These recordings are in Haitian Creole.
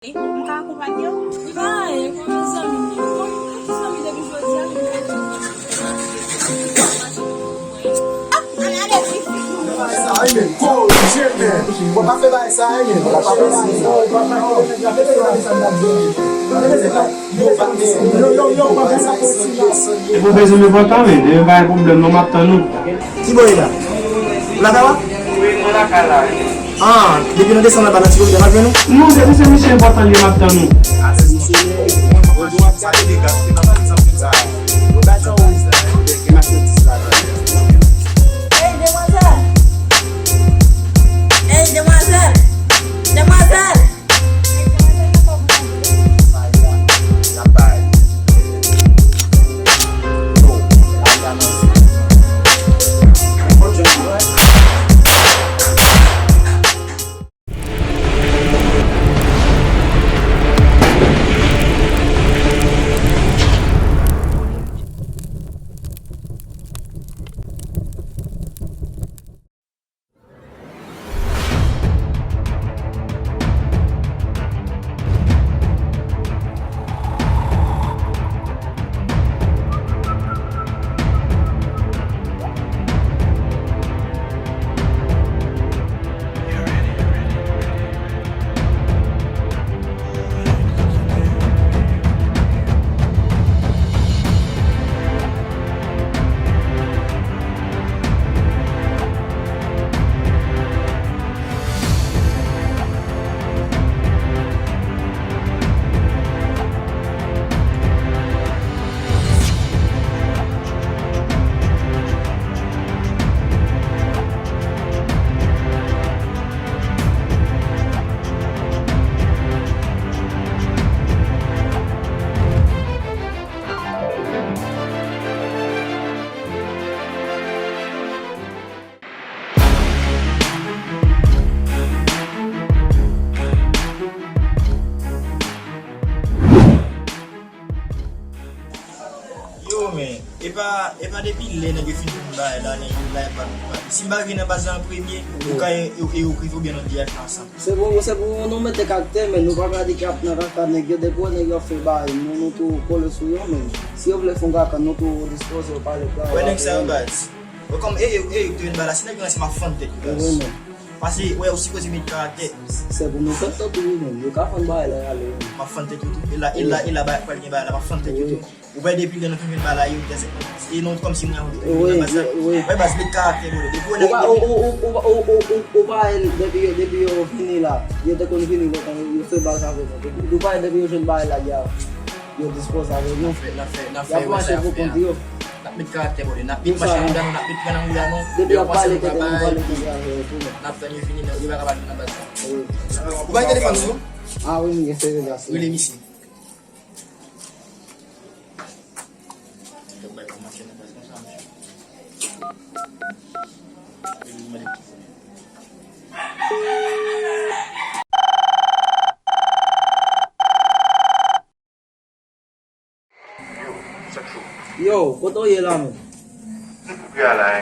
Mka akompany yo? Vai, kon zami mi. Kon zami debi jodi an, mi kwen yon. Anade fi. Sa ene, kou, jene. Wap afe bay sa ene. Wap afe bay sa ene. E pou bezou me votan men, e bay problem nou map tan nou. Ki boy la? La kawa? Mwen la ka la. Ah, depi nou desan la banan ti boy de mat ven nou? Nou, se se misye votan li map tan nou. Hey, demoiselle! Hey, demoiselle! Demoiselle! Yo men, e pa depi le nege fin pou mba la e pa. Si mba vin nan bazan premye, ou ka ou krivo bien nan diak ansan. Se bon nou mette kakte men, nou pa gadi kap nan raka negyo, depo negyo fe bay, nou tou kole sou yon men. Si yo vle fon gaka, nou tou dispose ou pale kwa. Wè nek sa yon baz. Wè kom e yon tou yon bala, si nek yon se ma fonte ki baz. Pase wè ou si kozi mit karakter. Se bon nou fet to tou men, yo ka fon bay la yale. Ma fonte ki tou. Ila bay kwa gen bay la, ma fonte ki tou. Ou bay depi le nan fin bala yon tese. E non kom si mwen yon. Wè baz mit karakter wè. Depo wè Ou bay depi yo fini la, yo te kon fini yo fe bay sa vek. Ou bay depi yo jen bay la yo dispose a vek. na fe Ya pou ase pou konti yo. Nak mit karakter wè. Nak mit machin yon dan, nak mit kanan yon dan. Depi yo pale te den pale te yon. Nak tan yon fini nan, yon baka bali nan bazan. Ou bay telefon sou? Ah oui, mi se ve la. Ou le misi? Yo, koto ye la men. Ya la,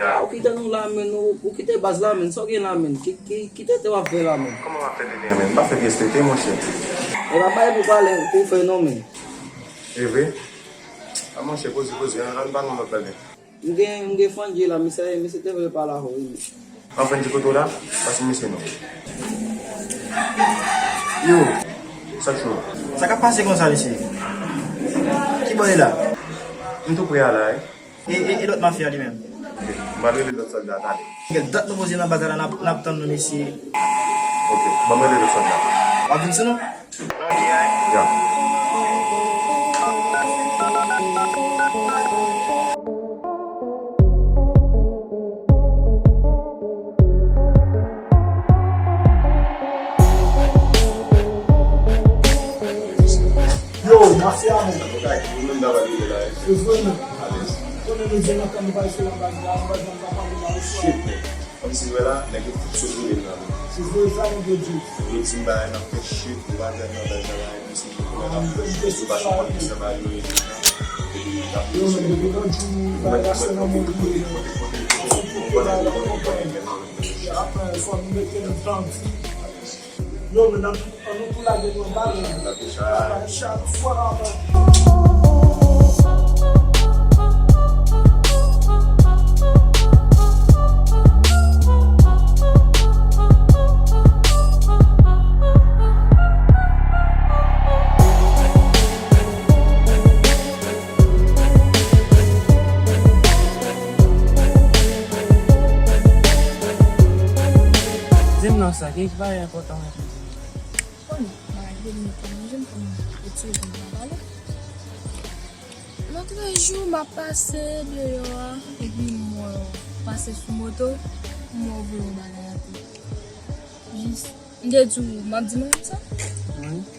ya. Ou kite nou la men, ou kite baz la men, so gen la men, kite te wap fe la men. Comment on va faire des men? Pas faire des c'était mon cher. E la baye pou pale pou fe nou men. Eh oui. Ah mon cher, pose, on va nous parler. Mge fanji la, mi se te vle pala ho. Enfin, du côté là, parce que c'est non. Yo, ça chaud. Sa ka pase kon sa lisi? Ki boy la? On tout prêt là, E lot mafya li men? Malgré les autres soldats, allez. Gel dat nou bozi nan bazara nap tan nou nisi. Ok, malgré les autres soldats. Wap vin se nou? Ya. Yo, mafya men. Nous n'avons pas dit là. Eu vou nou. Konen nou jen akan nou bay se lan baz la, baz nan zapan nou nan ou Shit, man. Comme si voilà, les gars, tout ce que là. Se vou zan nou de di. Nous sommes dans un peu shit, nous allons dans un peu shit, nous allons Yo men, debi nou di bay la se nan moun di. Apen, son nou mette nou transi. Yo, men, an nou pou la gen yon balen. La ke Chaque fois, man. Zem nan sa, kek va yon important. Kon, jen kon eti yon bale. L'autre jour, m'a passé dehors et puis moi passé sur moto, moi voulais balader. Juste, m'de tout, m'a dit maman ça.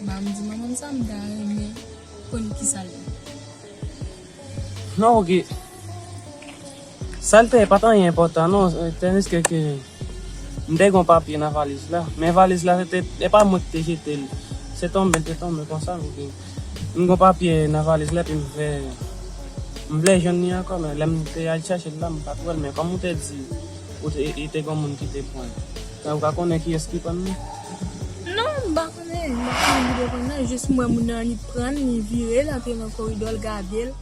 M'a dit maman ça, m'da aimé kon qui ça. Non, ok. Salte pas tant important, non. Tennis que m'de gon papier dans valise là. Mais valise là, c'est pas moi qui t'ai jeté. C'est tombé comme ça. Ok. M'gon papier dans valise là, puis m'vle jeune ni encore, mais là m'te aller chercher là, m'pas trouver. Mais comme on t'a dit, il était comme monde qui te point. Quand on connaît qui est-ce qui prend nous? Non, m'pa connaît, juste moi moun nan ni prendre, ni virer là, puis dans corridor regarder.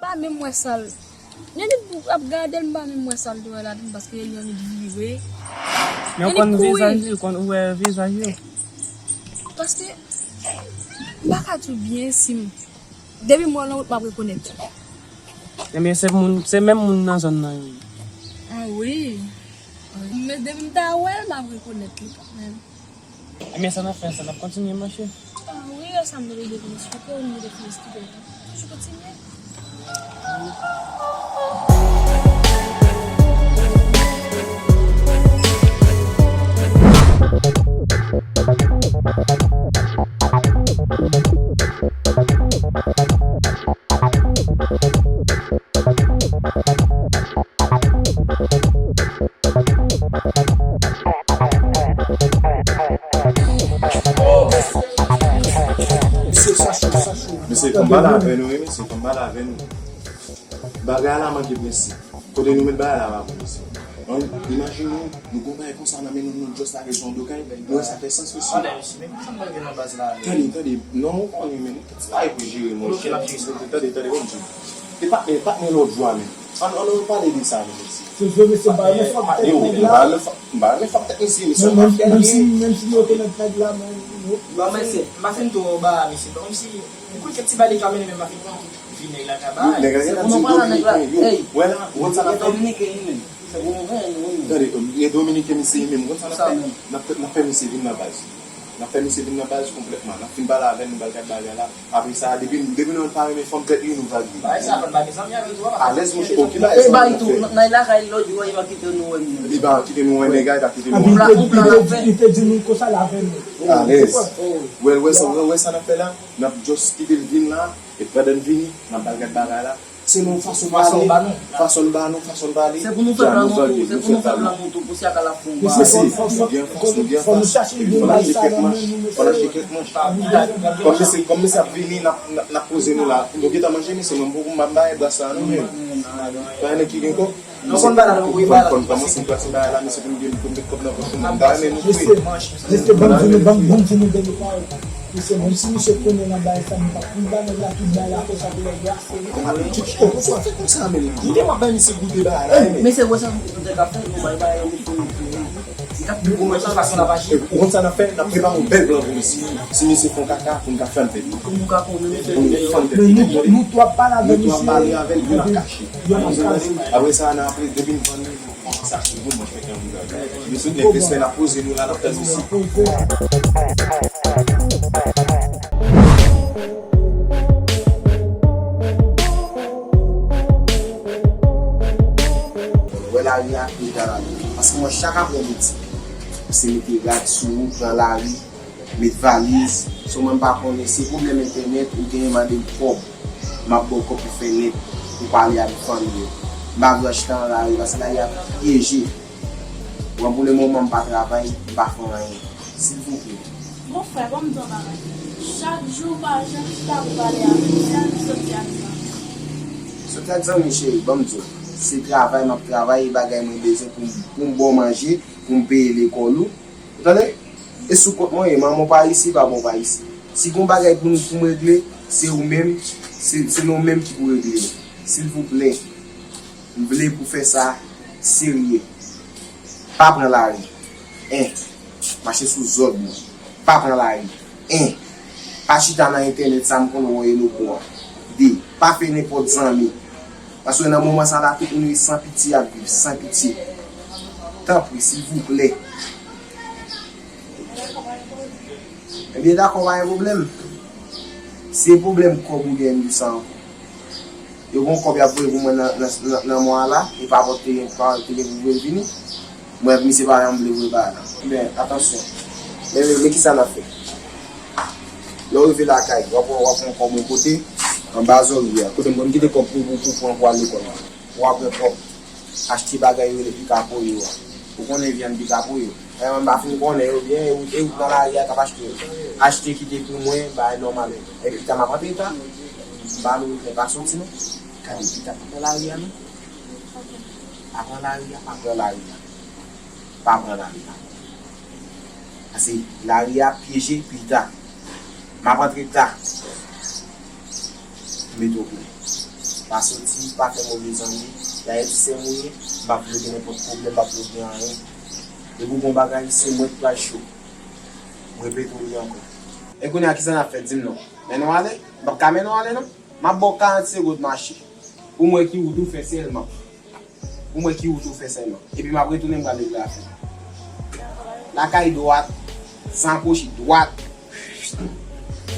Ba même moi sale. N'y a ni ap garder m'ba même moi sale de là parce que y a ni virer. Mais on connaît visage, on ouvre visage. Parce que m'ba ka tout bien si depuis moi là pas reconnaître. Mais c'est même moun dans zone là. Ah oui. Mais depuis m'ta ouais m'a reconnaître quand même. Mais ça n'a fait, ça n'a continué marcher. Ah oui, ça me donne des choses que on me définit. Je continue. Mais c'est comme balle avec nous, c'est comme balle avec nous. Bagarre là, manque de blessé. Quand nous mettons balle là, on imagine nous comparons comme ça, on amène nous juste la région de Caille. Moi, ça fait sens aussi. Attendez, non, on est même. C'est pas pour gérer, moi. Attendez, on dit. Pas l'autre joie, mais. On va parler de ça, C'est vrai, c'est pas le fait. Même si nous connaissons pas de la main. Mais c'est, Ma fin to ba mi si comme si écoute que tu vas les caminer même ma fin fini la caba. Voilà, on s'en a fait. c'est bon, Attendez, les Dominicains, c'est même. On s'en a fait. On a fait mes civils dans la base. On a fait mes civils dans la base complètement. On a fait une balle avec une balle là. Après ça, depuis nous parler, mais femme peut-être une vague. Ça va pas ça avec toi. Ah, laisse-moi je peux là. eh bah itu na ila kay lo juga iba kita nuwan. Il va quitter nous, les gars, il va quitter nous. Il te dit nous que ça la veine. À l'aise. Ouais, ça n'a fait là. On a juste quitté le vin là. Et pas de vin, on a baguette barra là. C'est nos façon de baler. C'est pour nous faire la moto, c'est pour nous faire la moto pour si à la fond. Faut nous chercher une balle ça. Comme ça vini na poser nous là. Donc il a mangé mais c'est même beaucoup mamba et ça nous. Pas un qui vient quoi. Non on va là oui va. Quand commence une place là mais c'est comme la prochaine dans mais nous. Laissez bon nous donner pas. C'est même si monsieur connaît la balle ça nous pas plus balle là tout balle là pour ça pour les gars. Pourquoi fait comme ça mais il m'a pas mis ce goût de balle. Mais c'est quoi ça de café nous va pas c'est cap du comment ça passe la page. On s'en a fait on prépare un bel blanc pour ici. Si monsieur font caca pour café un peu. Comme nous cap on Nous toi pas la veine Nous parler avec nous la cacher. Après ça on a appris depuis une bonne ça c'est bon moi je fais comme ça. Je suis bien plus la poser nous là dans place ici. la rue à parce que moi chaque après-midi c'est mettre garde sous dans la rue mettre valise sur même pas connaître c'est problème internet ou bien demander propre m'a beaucoup pour faire net pour parler avec famille m'a acheter dans la rue parce que là il y a piégé pour le moment pas travail pas faire rien s'il vous plaît Mon frère, comme dans la rue, chaque jour, je parle avec lui, ce qu'elle dit Michel bon Dieu se travay, map travay, bagay mwen bezen pou m bon manje, pou m paye l'école ou. Entendez? Et sou kont mwen, maman pa ici, papa pa ici. Si kon bagay pou m régler, c'est ou même, c'est nous même qui pou régler. S'il vous plaît, m vle pou faire ça sérieux. Pas prendre la rue. Marcher sous zone. Pas prendre la rue. Pas chita dans internet, ça me connaît nous pour. Pas faire n'importe ami. Parce que dans le moment ça là, tout nous sans pitié à vivre, sans pitié. Tant pis, s'il vous plaît. Eh bien d'accord, il y a un problème. C'est un problème qu'on vous gagne du sang. Et bon, quand il y a dans moi là, et pas porter vous venir. Moi, je ne sais pas si vous voulez. Mais attention. Mais qui ça l'a fait? Là, on fait la caille. On va prendre mon côté. En bas zone, côté mon qui pour prendre l'école. Pour après acheter bagaille et puis capoyer. Pour qu'on vienne puis capoyer. Et on va finir qu'on est bien et dans l'arrière capable acheter qui pour moi bah normal. Et puis tu m'as pas payé ça. Bah nous n'est pas sorti non. Quand tu t'as pas l'arrière non. Après l'arrière. Pas prendre l'arrière. Parce que l'arrière piégé puis tard. M'a pas très tard. Mais donc, pas sorti, pas faire mauvais amis, la vie c'est mouillé, pas bloquer n'importe problème, pas bloquer rien. Et pour mon bagage, c'est moi qui chaud. Je répète encore. Et qu'on a qui ça a fait, dis-moi. Mais non, allez, donc quand même, allez, non. Ma bonne 40 secondes marché. Pour moi qui ou tout fait seulement. Et puis, ma retourne me garder la fin. La caille droite, sans couche droite.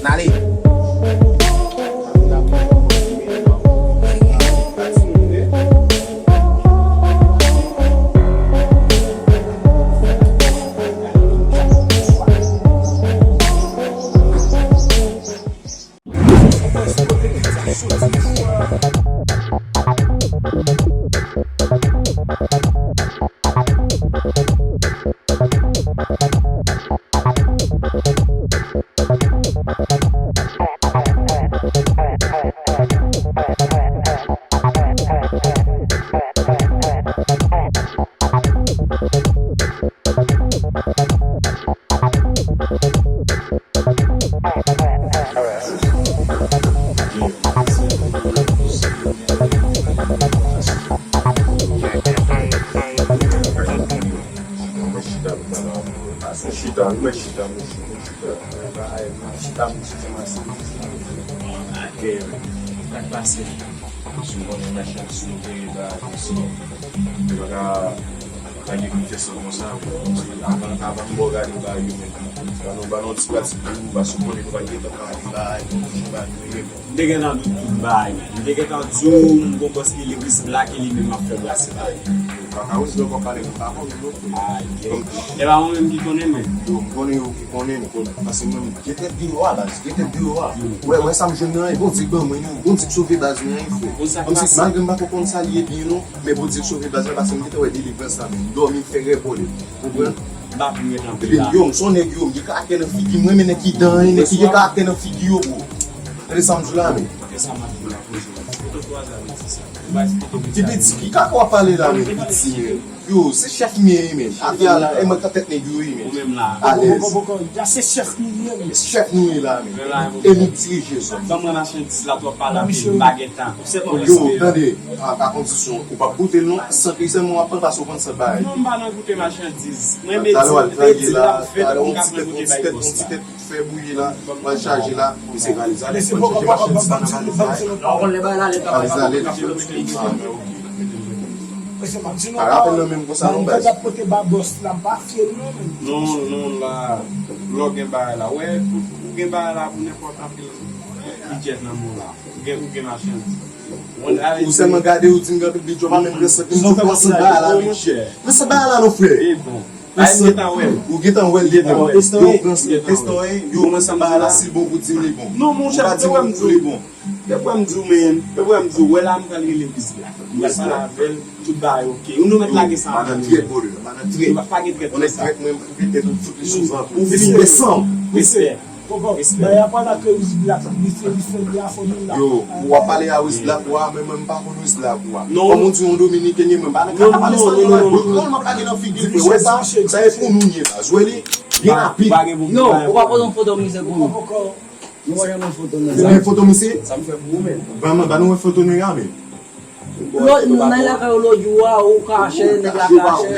Allez. Ndege nan tout bail. Ndege kan zoom bon parce qu'il est black et il m'a fait brasser bail. Et là on même qui connaît mais qui connaît parce que même j'étais bureau là, ouais ça me jeune bon dire bon moi bon dire sauver base rien comme si malgré pas qu'on s'allier bien non mais bon dire sauver base parce que j'étais ouais délivrer ça dormir faire repoler comprendre ba pour mettre en place. Yo son nèg yo qui ka ken figi moi mais qui dans qui ka ken figi yo ele samedi là mais ça m'a dit la petit qui ka quoi parler là mais petit yo c'est chef mien mais affaire là et moi ta tête nèg yo mais même là c'est chef nous chef nous là mais et nous diriger ça comme on a chanté là toi parler de baguette c'est police yo attendez à condition ou pas goûter non sans que c'est moi après parce qu'on se bail non pas non goûter marchandise moi mais là on petit fait bouillir là on va charger là et c'est réalisé c'est bon on les bail là les rappelle même pour ça non pas porter babos là pas fier non là log bail là ouais ou bail là pour n'importe quel budget dans mon là ou marchandise ou seulement garder ou dingue puis tu vas même rester nous pas ça là mais ça là non frère ou getan wel yo man sa ba la si bon pour dire les bon non mon cher c'est moi me bon Depois me diz men, depois me diz o ela me tá ali bisla. Mas para ver tudo vai OK. O nome lá que ça. Mana très Vai pagar de on est très même pour vite toutes les choses. Ou vite descend. Oui c'est. Koko, mais après la que Wiz Black, il fait la formule là. Yo, ou a pale a Wiz Black ou a, men mwen pa kon Wiz Black ou a. Non. Komon ti yon Dominique nye men ba, nan ka pale sa yon, yon man pa gen an figil pe, wè sa e pou nou nye ba, jwe li, gen apit. Yo, ou pa pon foto mise pou nou. Koko, Yo wè yon foto nou. Yon foto mi se? Sa mfe pou men. Ba nou foto nou ya men? Nan la ka yo lo juwa ou kache, nek la kache.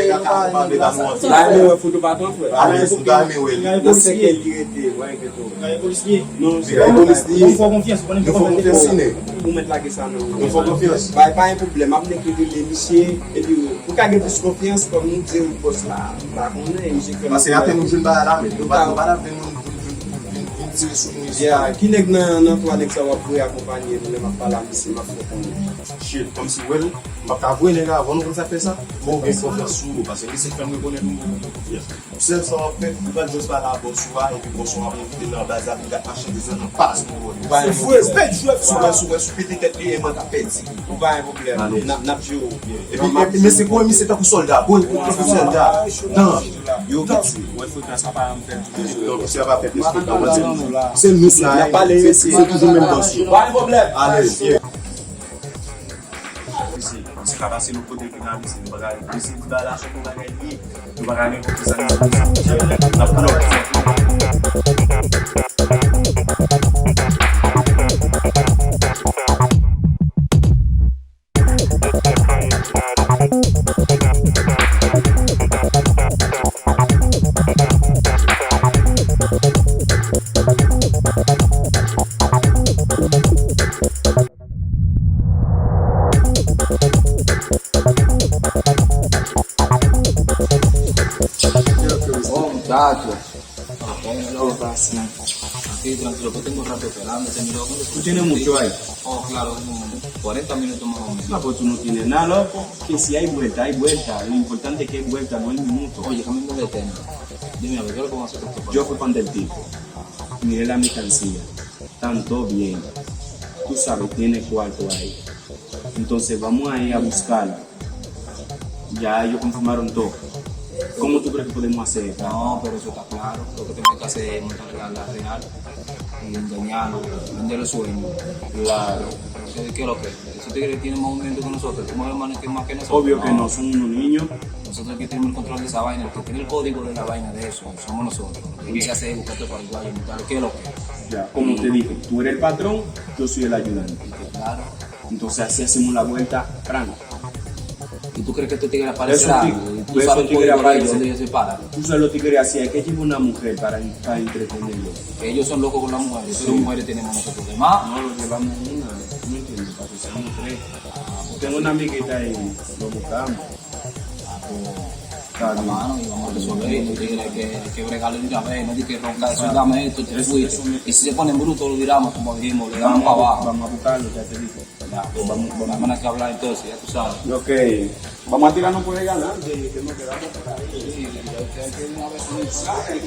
La yon wè foto paton fwe. Ale, sou da men wè li. Nan se ke lirete, wè ke to. Gaye polisye. Non, Se gaye polis li, Yon fò konfians, yon fò konfiansi ne. pou met la ke sa nan. Yon fò konfiansi. Ba yon problem, ap nek yon le misye, e di pou ka gen plus konfians, kom nou dize ou pos la. Ba konnen, misye kwen. Pase ate nou joun ba la men, nou ba la ven nou tire sou nou isi. Ya, ki nek nan to anek sa wap pou akompanyen, nou le map pala misye, map fò konnen. Shit, kom si wel, map ka vwe nega avon nou kon sa fe sa, moun gen konfians sou, pase li se fèm we konen nou. Sel sa wap fet, nou ban jos ba la bon sou a, epi bon sou a moun vide nan baza, moun gat machin de zan nan pas nou wè. Ba yon fou espète, jouet Sou wè sou pete tet li, eman ta pet si. Ou ba yon problem, nap jo. Epi, men se kon mi se ta kou soldat, bon kou soldat. Nan, Yo gati, wè fote sa pa yon fèm. non, se a va fet esprit nan wè se nou sa, Na pale yon si. se toujou men dosyo. Ba yon problem. Ale, ye. Se ka pase nou kote ki nan misi, nou bagay, misi di ba la chok nou bagay li, nou bagay men kote sa ni na pou Muchacho. Aquí tranquilo, que tengo rato esperando. ¿Tú tienes mucho ahí? Oh, claro, como 40 minutos más o menos. No, pues tú no tienes nada, loco. Que si hay vuelta, hay vuelta. Lo importante es que hay vuelta, no hay minuto. Oye, camino de tema. Dime, a ver, ¿qué es lo que vamos a hacer? Yo fui con del tipo. Miré la mercancía. Están todo bien. Tú sabes, tiene cuarto ahí. Entonces vamos a ir a buscarla. Ya ellos confirmaron todo. ¿Cómo tú crees que podemos hacer? No, pero eso está claro. Lo que tenemos que hacer es montar la real y engañarlo, vender el sueño. Claro. ¿Qué es lo que? Esos tigres tienen más movimiento que nosotros. ¿Cómo hermanos que más que nosotros? Obvio que no son unos niños. Nosotros que tenemos el control de esa vaina, el que tiene el código de la vaina de eso, somos nosotros. Lo que hay que hacer es buscarte para igual, ¿qué es lo que? Ya, como te dije, tú eres el patrón, yo soy el ayudante. Claro. Entonces así hacemos la vuelta, Frank. ¿Y tú crees que estos tigres aparecen Esos algo? tigres- ¿Y tú esos sabes el tigres código de ellos, aparecen. donde ellos se paran? Tú sabes lo que quería hacer, hay que llevar una mujer para entretenerlo. Que ellos son locos con las mujeres, pero mujeres tenemos nosotros demás. No, lo llevamos una, no entiendo, para que seamos tres. Tengo una amiguita y lo buscamos. Está bien. Hermano, y vamos a resolver esto, tigres, hay que bregarle de una vez, no hay que roncar, eso, dame esto, te fuiste. Y si se ponen brutos, lo diramos, como dijimos, le damos para abajo. Vamos a buscarlo, ya te dije. Ya, pues vamos a tener que hablar entonces, ya tú sabes. Ok, vamos a tirarnos por ahí adelante, que nos quedamos por ahí. Sí, ya ustedes tienen una vez un mensaje.